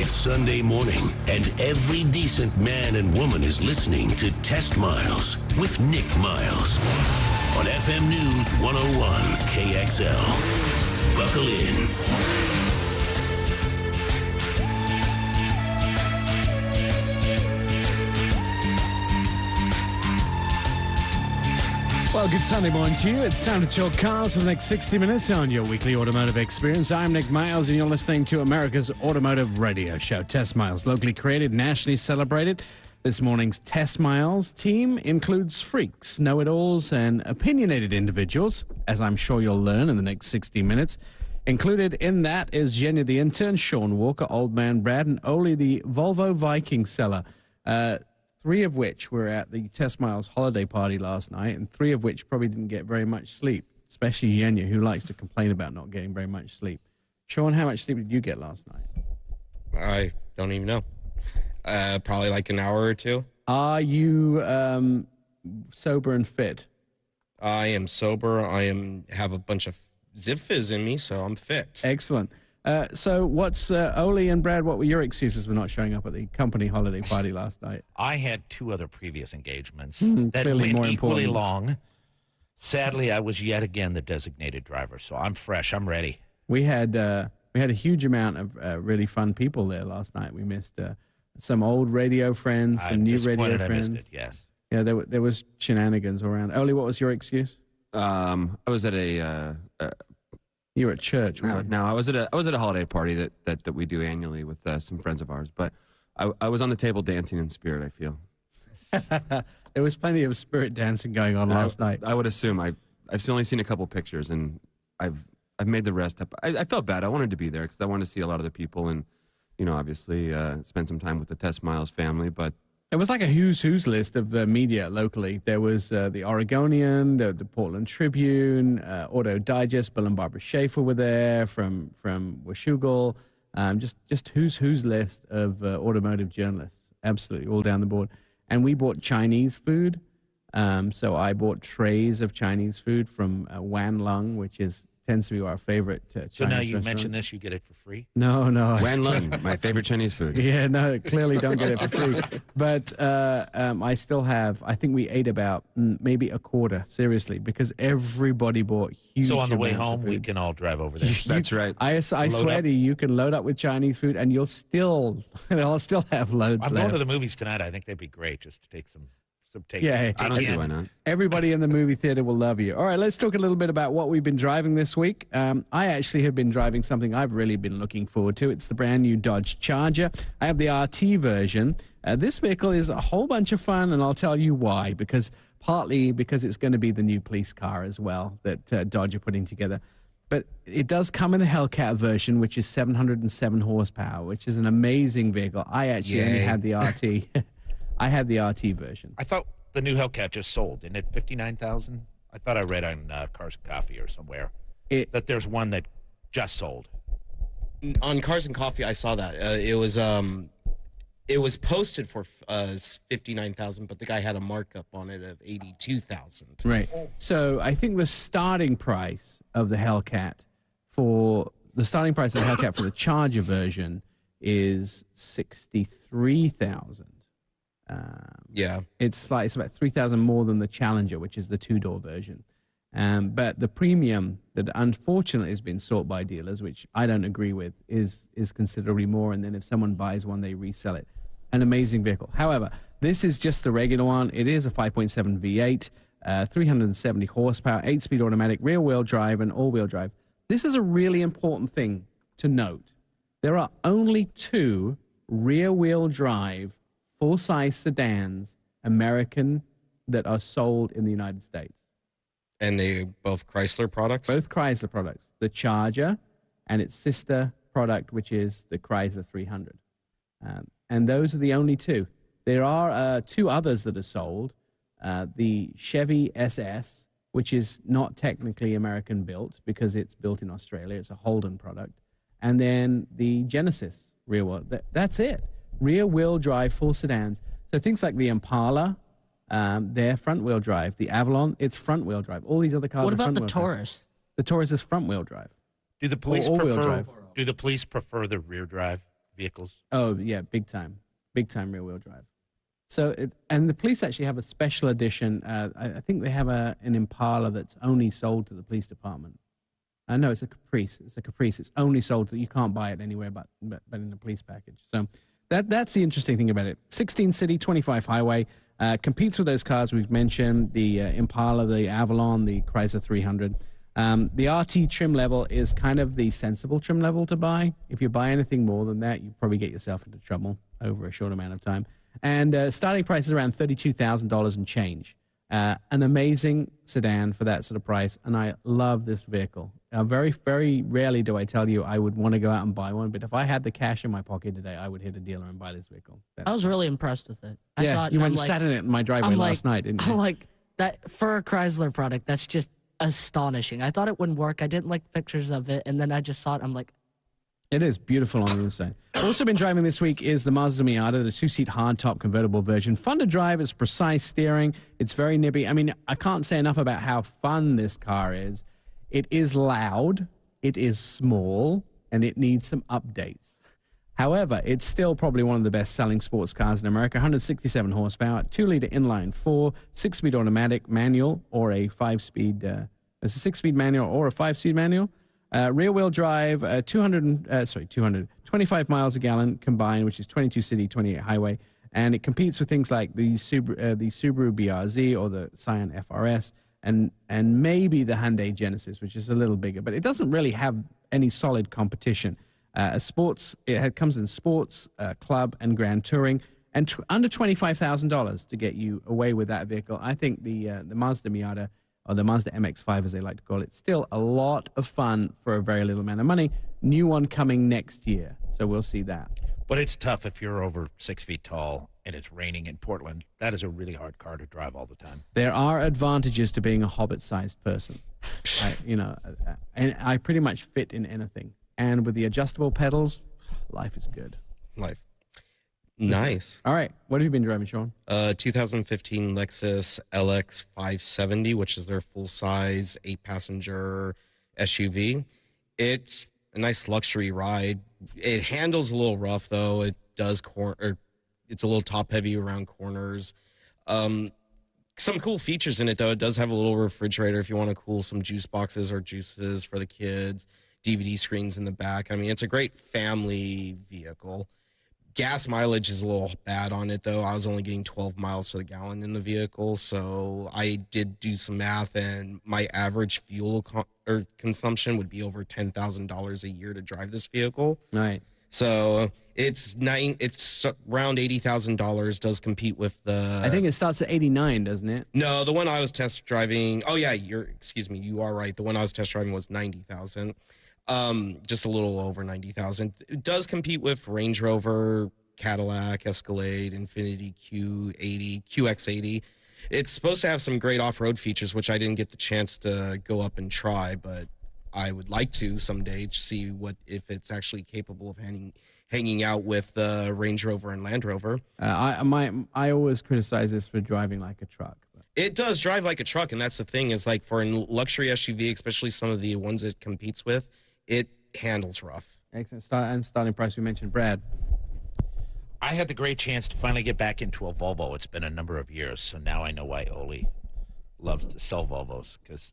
It's Sunday morning, and every decent man and woman is listening to Test Miles with Nick Miles on FM News 101 KXL. Buckle in. Well, good Sunday morning to you. It's time to talk cars for the next 60 minutes on your weekly automotive experience. I'm Nick Miles, and you're listening to America's Automotive Radio Show, Test Miles, locally created, nationally celebrated. This morning's Test Miles team includes freaks, know-it-alls, and opinionated individuals, as I'm sure you'll learn in the next 60 minutes. Included in that is Jenya the intern, Sean Walker, Old Man Brad, and Oli the Volvo Viking seller. Three of which were at the Test Miles holiday party last night, and three of which probably didn't get very much sleep, especially Jenya, who likes to complain about not getting very much sleep. Sean, how much sleep did you get last night? I don't even know. Probably like an hour or two. Are you sober and fit? I am sober. Have a bunch of Zip Fizz in me, so I'm fit. Excellent. So what's Oli and Brad, what were your excuses for not showing up at the company holiday party last night? I had two other previous engages that clearly went more equally important. long. Sadly, I was yet again the designated driver, so I'm fresh. I'm ready. We had a huge amount of really fun people there last night. We missed some old radio friends, some new radio friends. I missed it, yes. Yeah, there was shenanigans around. Oli, what was your excuse? I was at a You were at church. no, I was at a holiday party that we do annually with some friends of ours. But I was on the table dancing in spirit, I feel. There was plenty of spirit dancing going on last night. I would assume. I've only seen a couple pictures, and I've made the rest up. I felt bad. I wanted to be there because I wanted to see a lot of the people and, obviously spend some time with the Test Miles family. But it was like a who's list of media locally. There was the Oregonian, the Portland Tribune, Auto Digest. Bill and Barbara Schaefer were there from Washougal. Just who's list of automotive journalists. Absolutely, all down the board. And we bought Chinese food. So I bought trays of Chinese food from Wan Lung, which tends to be our favorite Chinese So now you restaurant. mention this, you get it for free? No. Wan Lun, my favorite Chinese food. Yeah, no, clearly don't get it for free. But I still have, I think we ate about maybe a quarter, seriously, because everybody bought huge So on the way amounts of home, we food. can all drive over there. That's right. I swear up. to you, you can load up with Chinese food and I'll still have loads I'm left. going to the movies tonight. I think they'd be great just to take some take. Yeah, I don't take see in. why not. Everybody in the movie theater will love you. All right, let's talk a little bit about what we've been driving this week. I actually have been driving something I've really been looking forward to. It's the brand new Dodge Charger. I have the RT version. This vehicle is a whole bunch of fun, and I'll tell you why. Partly because it's going to be the new police car as well that Dodge are putting together. But it does come in the Hellcat version, which is 707 horsepower, which is an amazing vehicle. I actually only Yay. had the RT. I had the RT version. I thought the new Hellcat just sold. Isn't it 59,000? I thought I read on Cars and Coffee or somewhere that there's one that just sold. On Cars and Coffee, I saw that. It was posted for 59,000, but the guy had a markup on it of 82,000. Right. So I think the starting price of the Hellcat for the Charger version is 63,000. Yeah. It's about 3,000 more than the Challenger, which is the two-door version. But the premium that unfortunately has been sought by dealers, which I don't agree with, is considerably more. And then if someone buys one, they resell it. An amazing vehicle. However, this is just the regular one. It is a 5.7 V8, 370 horsepower, 8-speed automatic, rear-wheel drive, and all-wheel drive. This is a really important thing to note. There are only two rear-wheel drive full-size sedans, American, that are sold in the United States. And they both Chrysler products? Both Chrysler products. The Charger and its sister product, which is the Chrysler 300. And those are the only two. There are two others that are sold. The Chevy SS, which is not technically American built because it's built in Australia. It's a Holden product. And then the Genesis rear-wheel. That's it. Rear-wheel drive full sedans. So things like the Impala, they're front-wheel drive. The Avalon, it's front-wheel drive. All these other cars What are about the front-wheel drive. Taurus? The Taurus is front-wheel drive. Do the police all-wheel prefer? drive. Do the police prefer the rear drive vehicles? Oh, yeah, big time rear-wheel drive. So, and the police actually have a special edition. I think they have an Impala that's only sold to the police department. No, it's a Caprice. It's only sold you can't buy it anywhere but in the police package. So that's the interesting thing about it. 16 city, 25 highway. Competes with those cars we've mentioned, the Impala, the Avalon, the Chrysler 300. The RT trim level is kind of the sensible trim level to buy. If you buy anything more than that, you probably get yourself into trouble over a short amount of time. And starting price is around $32,000 and change. An amazing sedan for that sort of price, and I love this vehicle. Very, very rarely do I tell you I would want to go out and buy one, but if I had the cash in my pocket today, I would hit a dealer and buy this vehicle. I was really impressed with it. I yeah, saw it you and went I'm and sat in it in my driveway last night, didn't you? I'm like, that for a Chrysler product, that's just astonishing. I thought it wouldn't work. I didn't like pictures of it, and then I just saw it. I'm like, it is beautiful on the inside. Also been driving this week is the Mazda Miata, the two-seat hardtop convertible version. Fun to drive. It's precise steering. It's very nippy. I mean, I can't say enough about how fun this car is. It is loud. It is small, and it needs some updates. However, it's still probably one of the best-selling sports cars in America. 167 horsepower, 2-liter inline-4, 6-speed automatic manual, or a 5-speed. It's a 6-speed manual or a 5-speed manual. Rear-wheel drive, 225 miles a gallon combined, which is 22 city, 28 highway, and it competes with things like the Subaru BRZ or the Scion FRS, and maybe the Hyundai Genesis, which is a little bigger, but it doesn't really have any solid competition. It comes in sports, club, and grand touring, and under $25,000 to get you away with that vehicle. I think the Mazda Miata, or the Mazda MX-5 as they like to call it, still a lot of fun for a very little amount of money. New one coming next year, so we'll see that. But it's tough if you're over 6 feet tall and it's raining in Portland. That is a really hard car to drive all the time. There are advantages to being a hobbit-sized person. And I pretty much fit in anything. And with the adjustable pedals, life is good. Life. Nice. All right. What have you been driving, Sean? 2015 Lexus LX 570, which is their full-size 8-passenger SUV. It's a nice luxury ride. It handles a little rough, though. It does it's a little top-heavy around corners. Some cool features in it, though. It does have a little refrigerator if you want to cool some juice boxes or juices for the kids. DVD screens in the back. I mean, it's a great family vehicle. Gas mileage is a little bad on it, though. I was only getting 12 miles to the gallon in the vehicle, so I did do some math, and my average fuel consumption would be over $10,000 a year to drive this vehicle. Right. So it's around $80,000. Does compete with the. I think it starts at 89, doesn't it? No, the one I was test driving. Oh yeah, excuse me. You are right. The one I was test driving was 90,000. Just a little over 90,000. It does compete with Range Rover, Cadillac, Escalade, Infiniti Q80, QX80. It's supposed to have some great off-road features, which I didn't get the chance to go up and try, but I would like to someday to see if it's actually capable of hanging out with the Range Rover and Land Rover. I always criticize this for driving like a truck. It does drive like a truck, and that's the thing is like for a luxury SUV, especially some of the ones it competes with, it handles rough. Excellent. Starting price, we mentioned Brad. I had the great chance to finally get back into a Volvo. It's been a number of years, so now I know why Oli loves to sell Volvos, because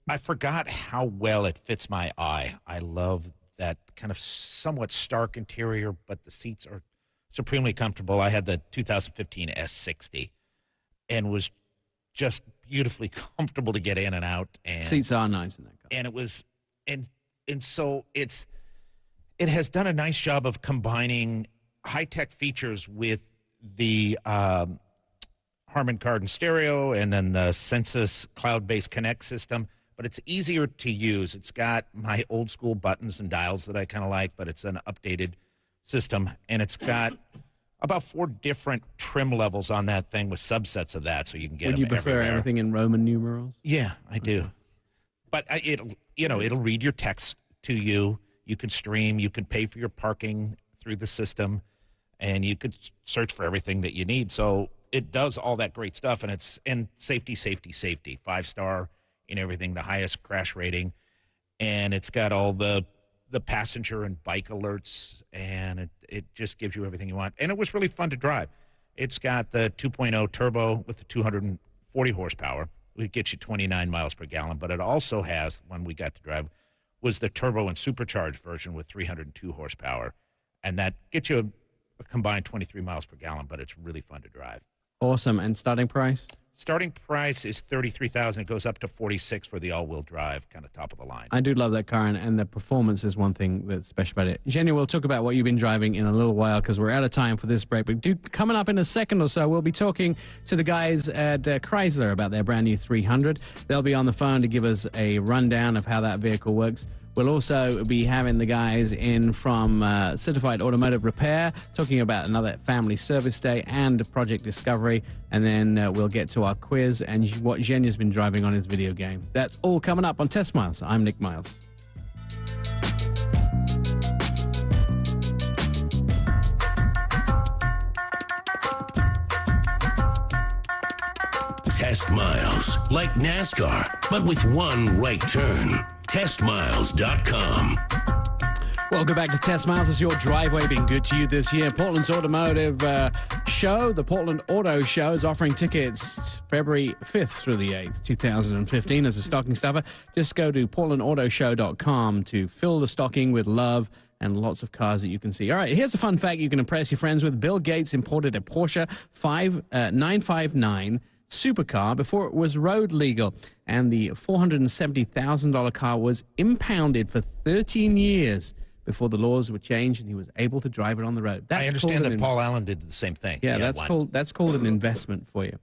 I forgot how well it fits my eye. I love that kind of somewhat stark interior, but the seats are supremely comfortable. I had the 2015 S60 and was just beautifully comfortable to get in and out. And seats are nice in that car. And it was, and so it has done a nice job of combining high-tech features with the Harman Kardon stereo and then the Sensus cloud-based Connect system. But it's easier to use. It's got my old school buttons and dials that I kind of like, but it's an updated system. And it's got about 4 different trim levels on that thing with subsets of that, so you can get them everywhere. Would you prefer everything in Roman numerals? Yeah, I do. But it'll read your text to you. You can stream. You can pay for your parking through the system, and you could search for everything that you need. So it does all that great stuff, and it's safety, 5-star in everything, the highest crash rating, and it's got all the the passenger and bike alerts, and it just gives you everything you want. And it was really fun to drive. It's got the 2.0 turbo with the 240 horsepower. It gets you 29 miles per gallon, but it also has, one we got to drive, was the turbo and supercharged version with 302 horsepower. And that gets you a combined 23 miles per gallon, but it's really fun to drive. Awesome. And starting price? Starting price is $33,000. It goes up to $46,000 for the all-wheel drive, kind of top of the line. I do love that car, and the performance is one thing that's special about it. Jenny, we'll talk about what you've been driving in a little while because we're out of time for this break. But coming up in a second or so, we'll be talking to the guys at Chrysler about their brand new 300. They'll be on the phone to give us a rundown of how that vehicle works. We'll also be having the guys in from Certified Automotive Repair, talking about another family service day and Project Discovery. And then we'll get to our quiz and what Jenya's been driving on his video game. That's all coming up on Test Miles. I'm Nick Miles. Test Miles, like NASCAR, but with one right turn. TestMiles.com. Welcome back to Test Miles. Has your driveway been good to you this year? Portland's Automotive Show, the Portland Auto Show, is offering tickets February 5th through the 8th, 2015 as a stocking stuffer. Just go to portlandautoshow.com to fill the stocking with love and lots of cars that you can see. All right, here's a fun fact you can impress your friends with. Bill Gates imported a Porsche 959 supercar before it was road legal, and the $470,000 car was impounded for 13 years before the laws were changed and he was able to drive it on the road. I understand that Paul Allen did the same thing. Yeah, that's called an investment for you.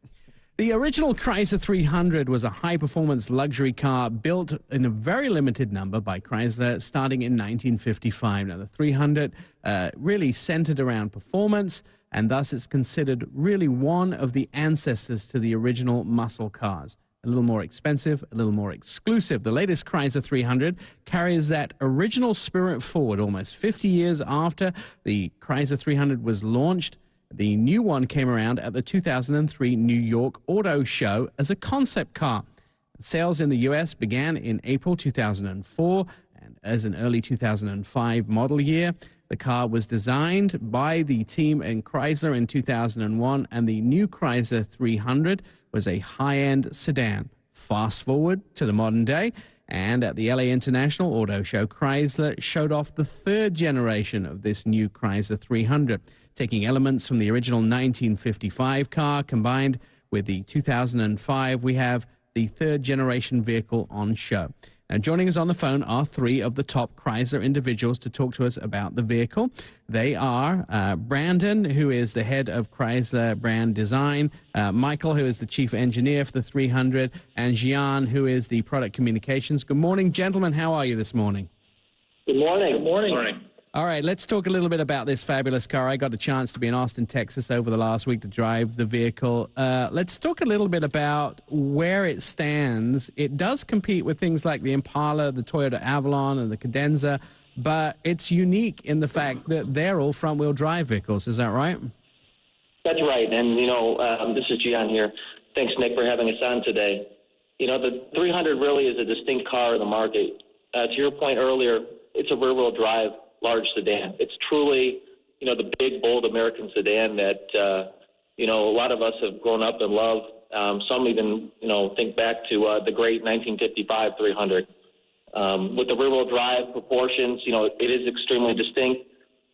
The original Chrysler 300 was a high-performance luxury car built in a very limited number by Chrysler starting in 1955. Now, the 300 really centered around performance, and thus it's considered really one of the ancestors to the original muscle cars. A little more expensive, a little more exclusive. The latest Chrysler 300 carries that original spirit forward almost 50 years after the Chrysler 300 was launched. The new one came around at the 2003 New York Auto Show as a concept car. Sales in the U.S. began in April 2004 and as an early 2005 model year. The car was designed by the team in Chrysler in 2001, and the new Chrysler 300 was a high-end sedan. Fast forward to the modern day, and at the LA International Auto Show, Chrysler showed off the third generation of this new Chrysler 300, taking elements from the original 1955 car combined with the 2005. We have the third generation vehicle on show. Now, joining us on the phone are three of the top Chrysler individuals to talk to us about the vehicle. They are Brandon, who is the head of Chrysler brand design, Michael, who is the chief engineer for the 300, and Gian, who is the product communications. Good morning, gentlemen. How are you this morning? Good morning. Good morning. All right, let's talk a little bit about this fabulous car. I got a chance to be in Austin, Texas over the last week to drive the vehicle. Let's talk a little bit about where it stands. It does compete with things like the Impala, the Toyota Avalon, and the Cadenza, but it's unique in the fact that they're all front-wheel drive vehicles. Is that right? That's right. And, this is Gian here. Thanks, Nick, for having us on today. The 300 really is a distinct car in the market. To your point earlier, it's a rear-wheel drive large sedan. It's truly, the big, bold American sedan that, a lot of us have grown up and love. Some even, think back to the great 1955 300. With the rear-wheel drive proportions, it is extremely distinct.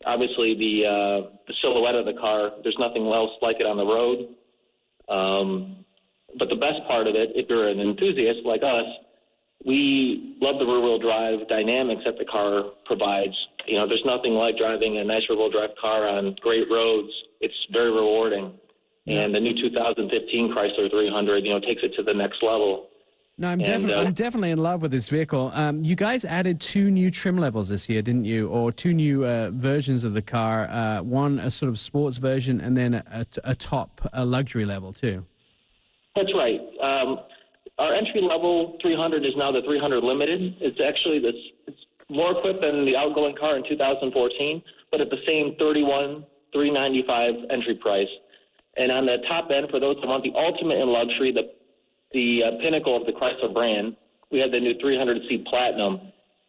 Obviously, the silhouette of the car, there's nothing else like it on the road. But the best part of it, if you're an enthusiast like us, we love the rear-wheel drive dynamics that the car provides. There's nothing like driving a nice rear-wheel drive car on great roads. It's very rewarding. And the new 2015 Chrysler 300, takes it to the next level. No, I'm definitely in love with this vehicle. You guys added two new trim levels this year, didn't you? Or two new versions of the car. One, a sort of sports version, and then a top luxury level, too. That's right. Our entry-level 300 is now the 300 Limited. It's actually it's more equipped than the outgoing car in 2014, but at the same $31,395 entry price. And on the top end, for those that want the ultimate in luxury, the pinnacle of the Chrysler brand, we have the new 300C Platinum.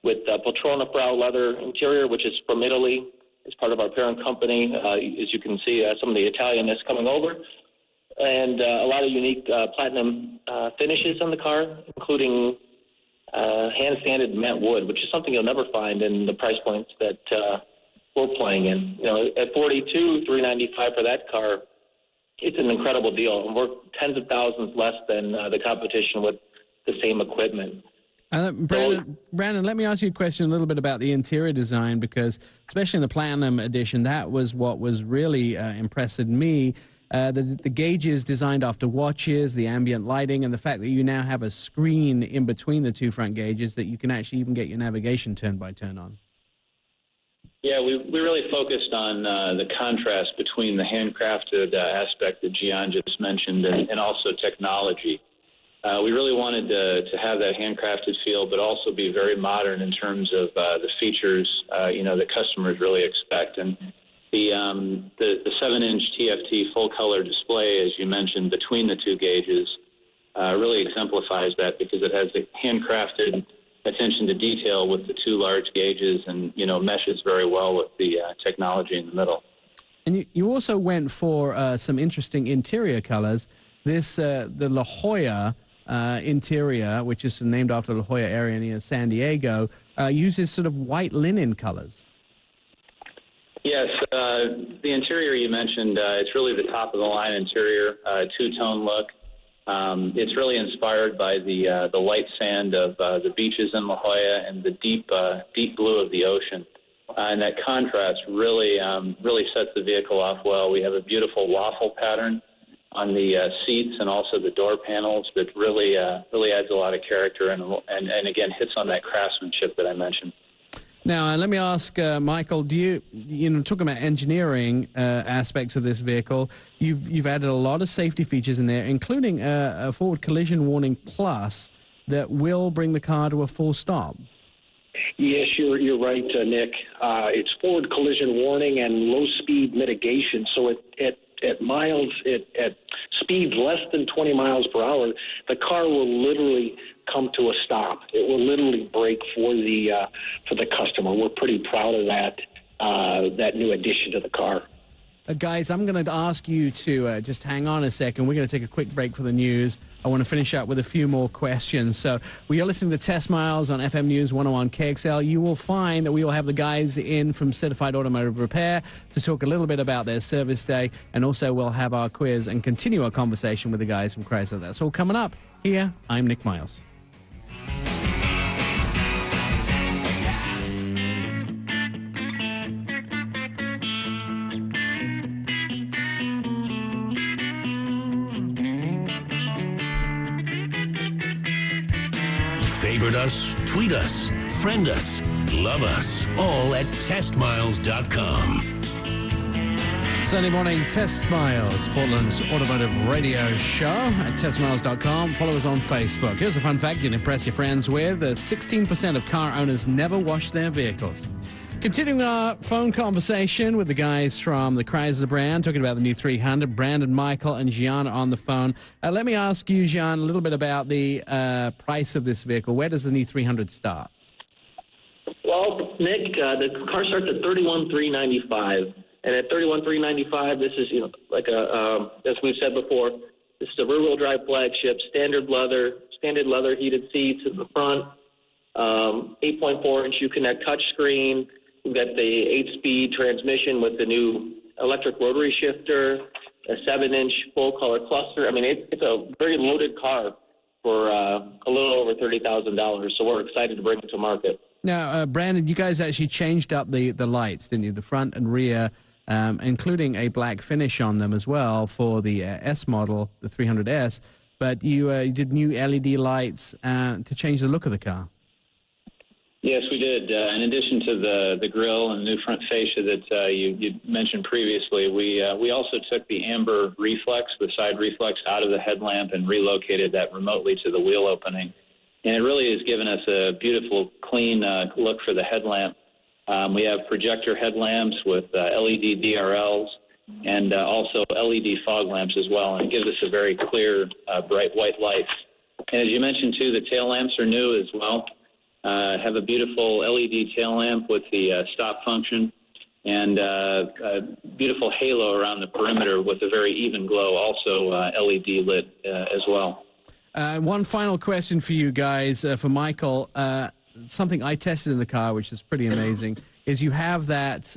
with Poltrona Frau leather interior, which is from Italy. It's part of our parent company. As you can see, some of the Italian is coming over. And a lot of unique platinum finishes on the car, including hand-sanded matte wood, which is something you'll never find in the price points that we're playing in. At $42,395 for that car, it's an incredible deal. And we're tens of thousands less than the competition with the same equipment. Brandon, let me ask you a question a little bit about the interior design, because especially in the Platinum Edition, that was what was really impressed me. The gauges designed after watches, the ambient lighting, and the fact that you now have a screen in between the two front gauges that you can actually even get your navigation turn by turn on. Yeah, we really focused on the contrast between the handcrafted aspect that Gian just mentioned and also technology. We really wanted to have that handcrafted feel, but also be very modern in terms of the features, that customers really expect. And the 7-inch TFT full-color display, as you mentioned, between the two gauges really exemplifies that, because it has the handcrafted attention to detail with the two large gauges and, meshes very well with the technology in the middle. And you also went for some interesting interior colors. The La Jolla interior, which is named after La Jolla area near San Diego, uses sort of white linen colors. Yes, the interior you mentioned, it's really the top-of-the-line interior, two-tone look. It's really inspired by the light sand of the beaches in La Jolla and the deep blue of the ocean. And that contrast really sets the vehicle off well. We have a beautiful waffle pattern on the seats and also the door panels that really adds a lot of character and again hits on that craftsmanship that I mentioned. Now, let me ask Michael, do you talking about engineering aspects of this vehicle, you've added a lot of safety features in there, including a forward collision warning plus that will bring the car to a full stop. Yes, you're right, Nick. It's forward collision warning and low speed mitigation. So at speeds less than 20 miles per hour, the car will literally come to a stop. It will literally brake for the customer. We're pretty proud of that new addition to the car. Guys, I'm going to ask you to just hang on a second. We're going to take a quick break for the news. I want to finish up with a few more questions. So we are listening to Test Miles on FM News 101 KXL. You will find that we will have the guys in from Certified Automotive Repair to talk a little bit about their service day, and also we'll have our quiz and continue our conversation with the guys from Chrysler. That's all coming up here. I'm Nick Miles. Favorite us, tweet us, friend us, love us, all at testmiles.com. Sunday morning, Test Miles, Portland's automotive radio show at testmiles.com. Follow us on Facebook. Here's a fun fact you'd impress your friends with. 16% of car owners never wash their vehicles. Continuing our phone conversation with the guys from the Chrysler brand, talking about the new 300, Brandon, Michael, and Gian on the phone. Let me ask you, Gian, a little bit about the price of this vehicle. Where does the new 300 start? Well, Nick, the car starts at $31,395, and at $31,395, this is as we've said before, this is a rear-wheel drive flagship, standard leather heated seats in the front, 8.4-inch Uconnect touchscreen. We've got the 8-speed transmission with the new electric rotary shifter, a 7-inch full-color cluster. I mean, it's a very loaded car for a little over $30,000, so we're excited to bring it to market. Now, Brandon, you guys actually changed up the lights, didn't you? The front and rear, including a black finish on them as well for the S model, the 300S. But you did new LED lights to change the look of the car. Yes, we did. In addition to the grille and the new front fascia that you mentioned previously, we also took the amber reflex, the side reflex, out of the headlamp and relocated that remotely to the wheel opening. And it really has given us a beautiful, clean look for the headlamp. We have projector headlamps with LED DRLs and also LED fog lamps as well, and it gives us a very clear, bright white light. And as you mentioned, too, the tail lamps are new as well. have a beautiful LED tail lamp with the stop function, and a beautiful halo around the perimeter with a very even glow, also LED lit as well. One final question for you guys, for Michael. Something I tested in the car, which is pretty amazing, is you have that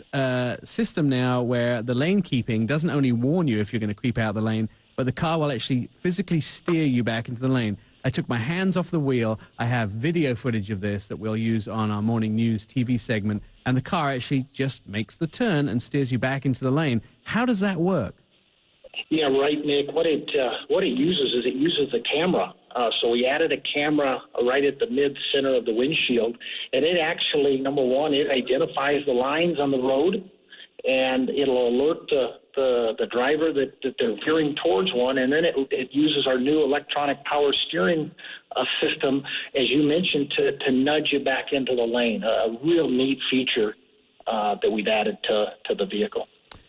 system now where the lane keeping doesn't only warn you if you're going to creep out the lane, but the car will actually physically steer you back into the lane. I took my hands off the wheel. I have video footage of this that we'll use on our morning news TV segment, and the car actually just makes the turn and steers you back into the lane. How does that work? Yeah, right, Nick. What it uses is it uses the camera. So we added a camera right at the mid-center of the windshield, and it actually, number one, it identifies the lines on the road, and it'll alert the driver that they're veering towards one, and then it uses our new electronic power steering system, as you mentioned, to nudge you back into the lane. A real neat feature that we've added to the vehicle.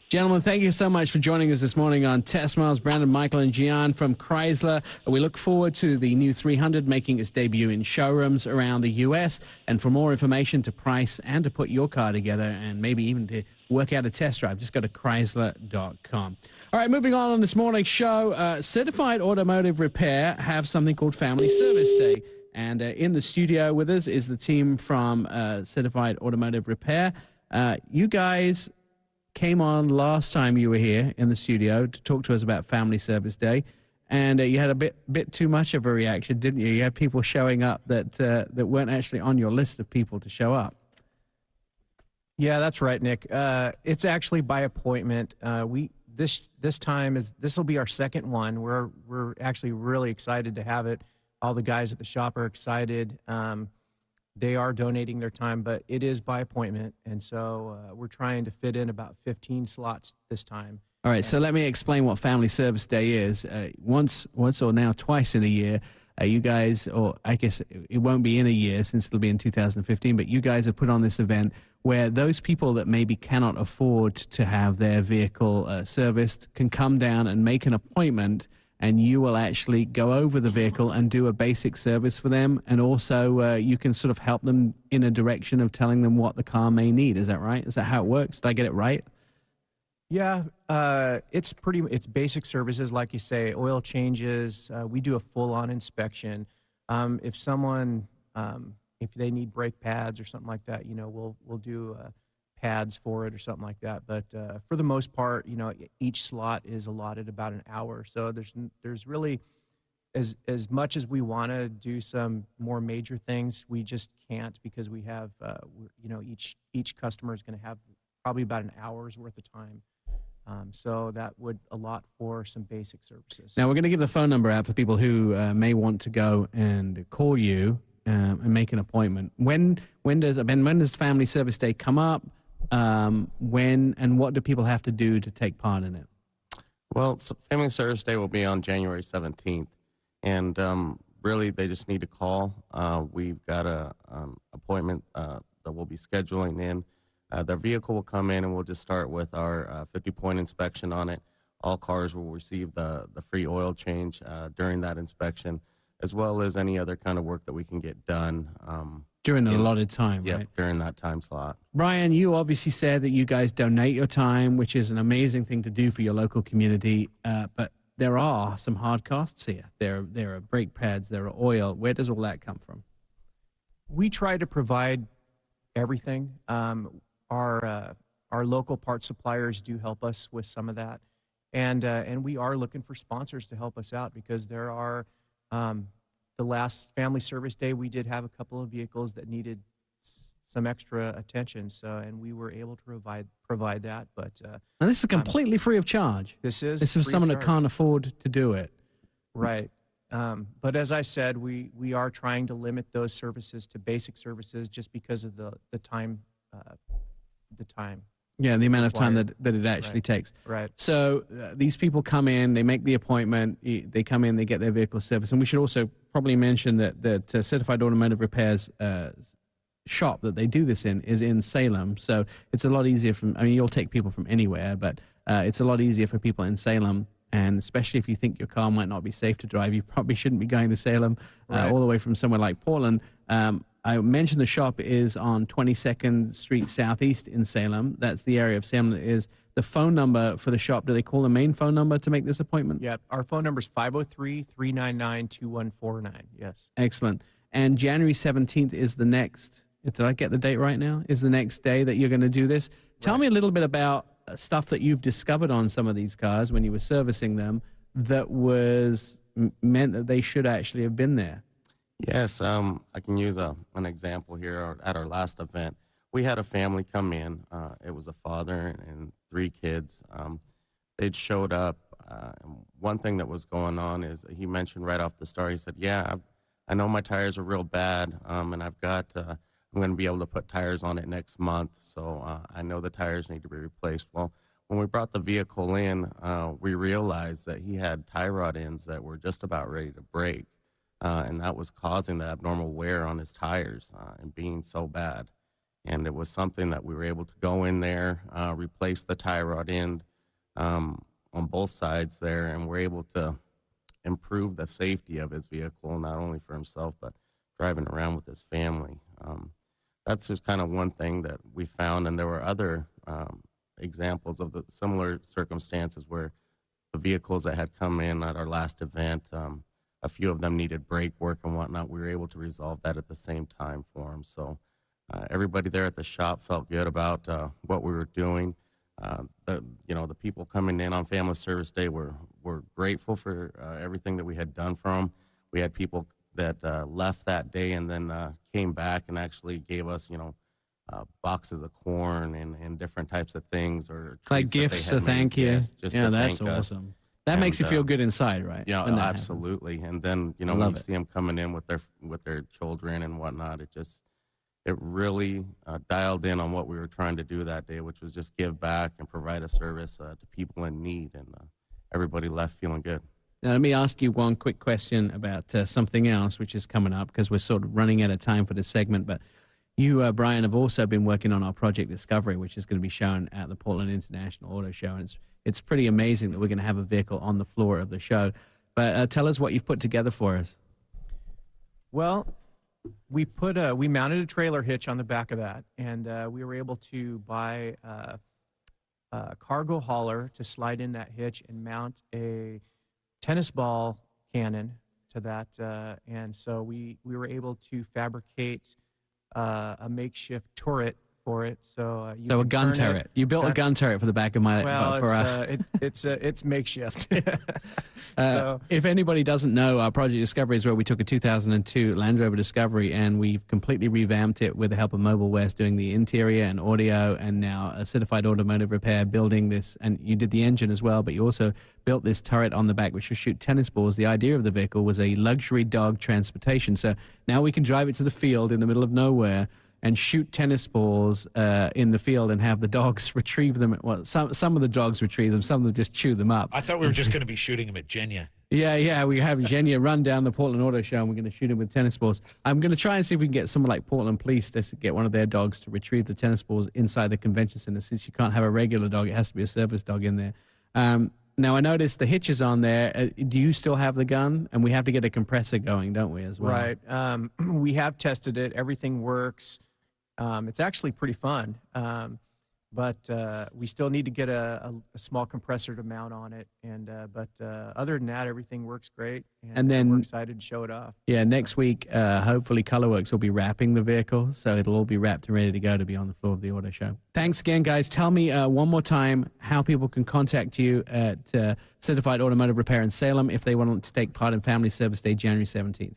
Gentlemen, thank you so much for joining us this morning on Test Miles. Brandon, Michael, and Gian from Chrysler. We look forward to the new 300 making its debut in showrooms around the U.S. And for more information to price and to put your car together and maybe even to work out a test drive, just go to Chrysler.com. All right, moving on this morning's show, Certified Automotive Repair have something called Family Service Day. And in the studio with us is the team from Certified Automotive Repair. You guys came on last time you were here in the studio to talk to us about Family Service Day, and you had a bit too much of a reaction, didn't you? You had people showing up that weren't actually on your list of people to show up. Yeah, that's right, Nick. It's actually by appointment. This will be our second one. We're actually really excited to have it. All the guys at the shop are excited. They are donating their time, but it is by appointment, and so we're trying to fit in about 15 slots this time. All right, so let me explain what Family Service Day is. Once or now twice in a year, you guys, or I guess it won't be in a year since it'll be in 2015, but you guys have put on this event where those people that maybe cannot afford to have their vehicle serviced can come down and make an appointment, and you will actually go over the vehicle and do a basic service for them. And also you can sort of help them in a direction of telling them what the car may need. Is that right? Is that how it works? Did I get it right? Yeah, it's basic services, like you say, oil changes. We do a full-on inspection. If someone, if they need brake pads or something like that, we'll do pads for it or something like that. But for the most part, each slot is allotted about an hour. So there's really, as much as we want to do some more major things, we just can't, because we have, each customer is going to have probably about an hour's worth of time. So that would allot for some basic services. Now we're going to give the phone number out for people who may want to go and call you and make an appointment. When does Family Service Day come up? When and what do people have to do to take part in it? Well, Family Service Day will be on January 17th, and really they just need to call. We've got a appointment that we'll be scheduling in. The vehicle will come in, and we'll just start with our 50-point inspection on it. All cars will receive the free oil change during that inspection, as well as any other kind of work that we can get done. During an allotted time, yeah, right? During that time slot. Brian, you obviously said that you guys donate your time, which is an amazing thing to do for your local community, but there are some hard costs here. There are brake pads, there are oil. Where does all that come from? We try to provide everything. Our local parts suppliers do help us with some of that, and we are looking for sponsors to help us out, because there are the last Family Service Day we did have a couple of vehicles that needed some extra attention, and we were able to provide that. But and this is completely free of charge. This is for someone that can't afford to do it, right? But as I said, we are trying to limit those services to basic services, just because of the time. Yeah, the amount of time that it actually takes. Right. So these people come in, they make the appointment, they come in, they get their vehicle serviced. And we should also probably mention that Certified Automotive Repairs shop that they do this in is in Salem. So it's a lot easier you'll take people from anywhere, but it's a lot easier for people in Salem. And especially if you think your car might not be safe to drive, you probably shouldn't be going to Salem all the way from somewhere like Portland. I mentioned the shop is on 22nd Street Southeast in Salem. That's the area of Salem that is. The phone number for the shop, do they call the main phone number to make this appointment? Yeah, our phone number is 503-399-2149. Yes. Excellent. And January 17th is the next, did I get the date right now? Is the next day that you're going to do this. Tell me a little bit about stuff that you've discovered on some of these cars when you were servicing them that was meant that they should actually have been there. Yes, I can use an example here. At our last event, we had a family come in. It was a father and 3 kids. They'd showed up. And one thing that was going on is he mentioned right off the start, he said, yeah, I know my tires are real bad, and I'm going to be able to put tires on it next month, so I know the tires need to be replaced. Well, when we brought the vehicle in, we realized that he had tie rod ends that were just about ready to break. And that was causing the abnormal wear on his tires and being so bad. And it was something that we were able to go in there, replace the tie rod end on both sides there, and we're able to improve the safety of his vehicle, not only for himself, but driving around with his family. That's just kind of one thing that we found, and there were other examples of the similar circumstances where the vehicles that had come in at our last event, a few of them needed brake work and whatnot. We were able to resolve that at the same time for them. So everybody there at the shop felt good about what we were doing. The people coming in on Family Service Day were grateful for everything that we had done for them. We had people that left that day and then came back and actually gave us, boxes of corn and different types of things, or like gifts to thank you. Yeah, that's awesome. That makes you feel good inside, right? Yeah, absolutely. And then when you see them coming in with their children and whatnot, it really dialed in on what we were trying to do that day, which was just give back and provide a service to people in need, and everybody left feeling good. Now, let me ask you one quick question about something else, which is coming up, because we're sort of running out of time for this segment. But you, Brian, have also been working on our Project Discovery, which is going to be shown at the Portland International Auto Show. And it's pretty amazing that we're going to have a vehicle on the floor of the show. But tell us what you've put together for us. Well, we mounted a trailer hitch on the back of that, and we were able to buy a cargo hauler to slide in that hitch and mount a tennis ball cannon to that. And so we were able to fabricate a makeshift turret for it. So a gun turret. You built a gun turret for the back of my. Well, for us. It's makeshift. So, if anybody doesn't know, our Project Discovery is where we took a 2002 Land Rover Discovery and we've completely revamped it with the help of Mobile West, doing the interior and audio, and now a certified automotive repair, building this. And you did the engine as well, but you also built this turret on the back which will shoot tennis balls. The idea of the vehicle was a luxury dog transportation. So now we can drive it to the field in the middle of nowhere and shoot tennis balls in the field and have the dogs retrieve them. Well, some of the dogs retrieve them, some of them just chew them up. I thought we were just going to be shooting them at Genya. Yeah, we have Genya run down the Portland Auto Show and we're going to shoot him with tennis balls. I'm going to try and see if we can get someone like Portland Police to get one of their dogs to retrieve the tennis balls inside the convention center. Since you can't have a regular dog, it has to be a service dog in there. Now, I noticed the hitch is on there. Do you still have the gun? And we have to get a compressor going, don't we, as well? Right. We have tested it. Everything works. It's actually pretty fun, but we still need to get a small compressor to mount on it. But other than that, everything works great, and then we're excited to show it off. Yeah, next week, hopefully ColorWorks will be wrapping the vehicle, so it'll all be wrapped and ready to go to be on the floor of the auto show. Thanks again, guys. Tell me one more time how people can contact you at Certified Automotive Repair in Salem if they want to take part in Family Service Day, January 17th.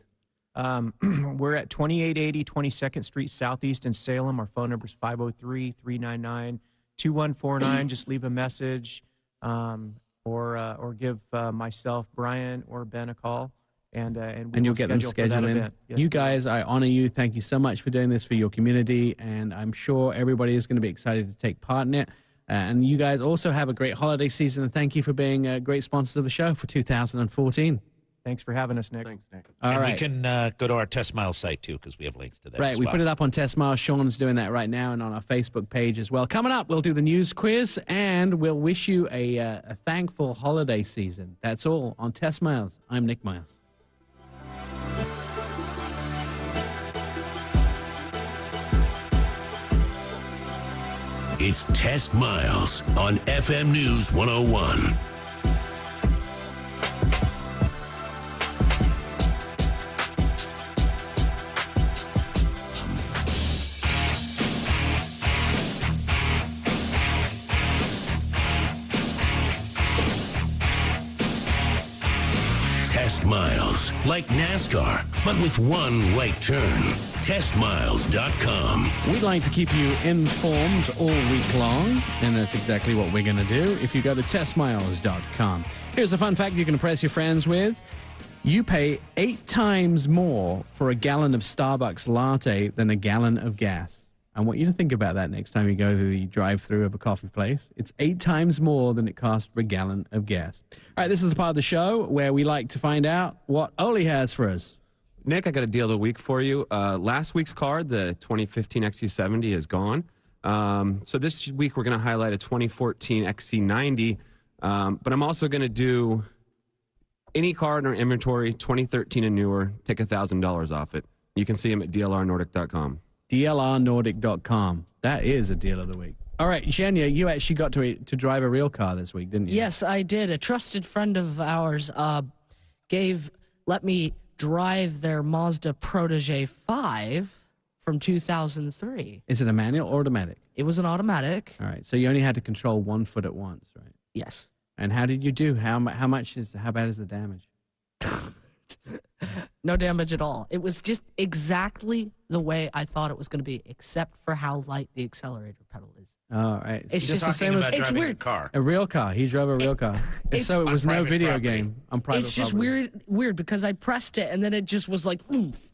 We're at 2880 22nd Street Southeast in Salem. Our phone number is 503-399-2149. Just leave a message or give myself, Brian, or Ben a call, and you'll get them scheduled in. Yes, you guys, I honor you. Thank you so much for doing this for your community, and I'm sure everybody is going to be excited to take part in it. And you guys also have a great holiday season, and thank you for being great sponsors of the show for 2014. Thanks for having us, Nick. Thanks, Nick. All right. You can go to our Test Miles site, too, because we have links to that. Right. We put it up on Test Miles. Sean's doing that right now, and on our Facebook page as well. Coming up, we'll do the news quiz, and we'll wish you a thankful holiday season. That's all on Test Miles. I'm Nick Miles. It's Test Miles on FM News 101. Test Miles, like NASCAR, but with one right turn. TestMiles.com. We'd like to keep you informed all week long, and that's exactly what we're going to do if you go to TestMiles.com. Here's a fun fact you can impress your friends with. You pay 8 times more for a gallon of Starbucks latte than a gallon of gas. I want you to think about that next time you go through the drive-thru of a coffee place. It's 8 times more than it costs for a gallon of gas. All right, this is the part of the show where we like to find out what Oli has for us. Nick, I got a deal of the week for you. Last week's card, the 2015 XC70, is gone. So this week we're going to highlight a 2014 XC90. But I'm also going to do any car in our inventory, 2013 and newer, take $1,000 off it. You can see them at dlrnordic.com. dlrnordic.com. That is a deal of the week. All right, Zhenya, you actually got to drive a real car this week, didn't you? Yes, I did. A trusted friend of ours let me drive their Mazda Protege 5 from 2003. Is it a manual or automatic? It was an automatic. All right, so you only had to control one foot at once, right? Yes. And how did you do? How bad is the damage? No damage at all. It was just exactly the way I thought it was going to be, except for how light the accelerator pedal is. All right. It's just the same as it's weird. A real car. He drove a real car. So it was no video game on private It's just property. weird because I pressed it and then it just was like, oof.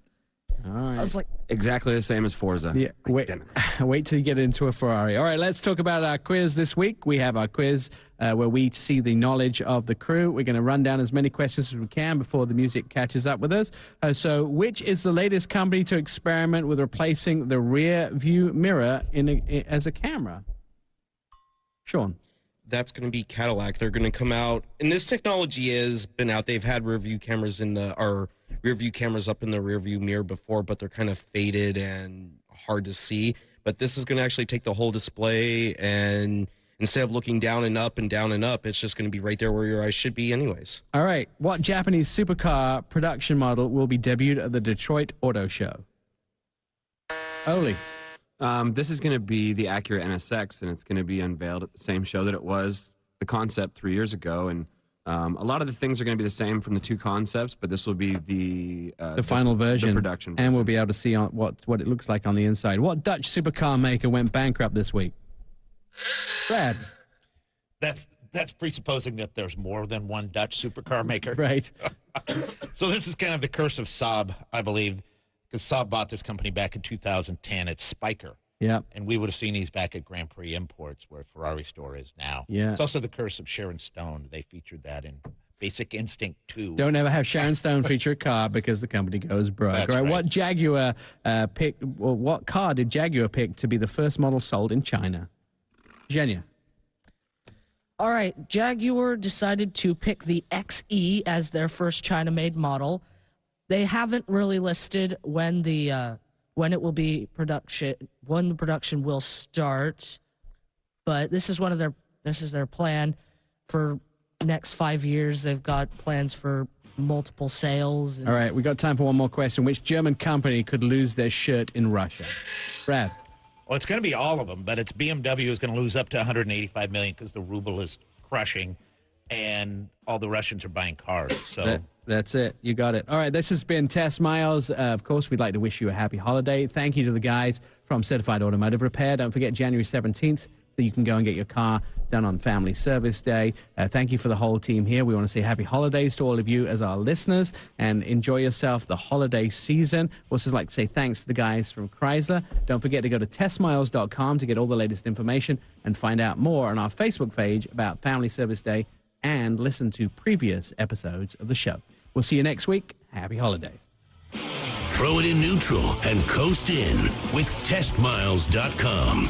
All right. I was like, Exactly the same as Forza. yeah. Wait till you get into a Ferrari. All right, let's talk about our quiz this week. We have our quiz where we see the knowledge of the crew. We're going to run down as many questions as we can before the music catches up with us. So which is the latest company to experiment with replacing the rear view mirror as a camera? Sean. That's going to be Cadillac. They're going to come out, and this technology has been out. They've had rear view cameras rear view cameras up in the rear view mirror before, but they're kind of faded and hard to see. But this is going to actually take the whole display, and instead of looking down and up, it's just going to be right there where your eyes should be anyways. All right. What Japanese supercar production model will be debuted at the Detroit Auto Show? Oli. This is going to be the Acura NSX, and it's going to be unveiled at the same show that it was, the concept, 3 years ago. And a lot of the things are going to be the same from the two concepts, but this will be the final version, the production version. And we'll be able to see what it looks like on the inside. What Dutch supercar maker went bankrupt this week? Brad. That's presupposing that there's more than one Dutch supercar maker. Right. So this is kind of the curse of Saab, I believe, because Saab bought this company back in 2010. It's Spyker. Yeah. And we would have seen these back at Grand Prix Imports, where Ferrari store is now. Yeah. It's also the curse of Sharon Stone. They featured that in Basic Instinct 2. Don't ever have Sharon Stone feature a car because the company goes broke. That's right. right. What Jaguar what car did Jaguar pick to be the first model sold in China? Zhenya. all right, Jaguar decided to pick the XE as their first China-made model. They haven't really listed when the when the production will start, but this is their plan for next 5 years. They've got plans for multiple sales. All right, we got time for one more question. Which German company could lose their shirt in Russia? Brad. Well, it's going to be all of them, but it's BMW is going to lose up to $185 million because the ruble is crushing, and all the Russians are buying cars. So that's it. You got it. All right, this has been Tess Miles. Of course, we'd like to wish you a happy holiday. Thank you to the guys from Certified Automotive Repair. Don't forget January 17th. That you can go and get your car done on Family Service Day. Thank you for the whole team here. We want to say happy holidays to all of you as our listeners, and enjoy yourself the holiday season. We also like to say thanks to the guys from Chrysler. Don't forget to go to testmiles.com to get all the latest information and find out more on our Facebook page about Family Service Day and listen to previous episodes of the show. We'll see you next week. Happy holidays. Throw it in neutral and coast in with testmiles.com.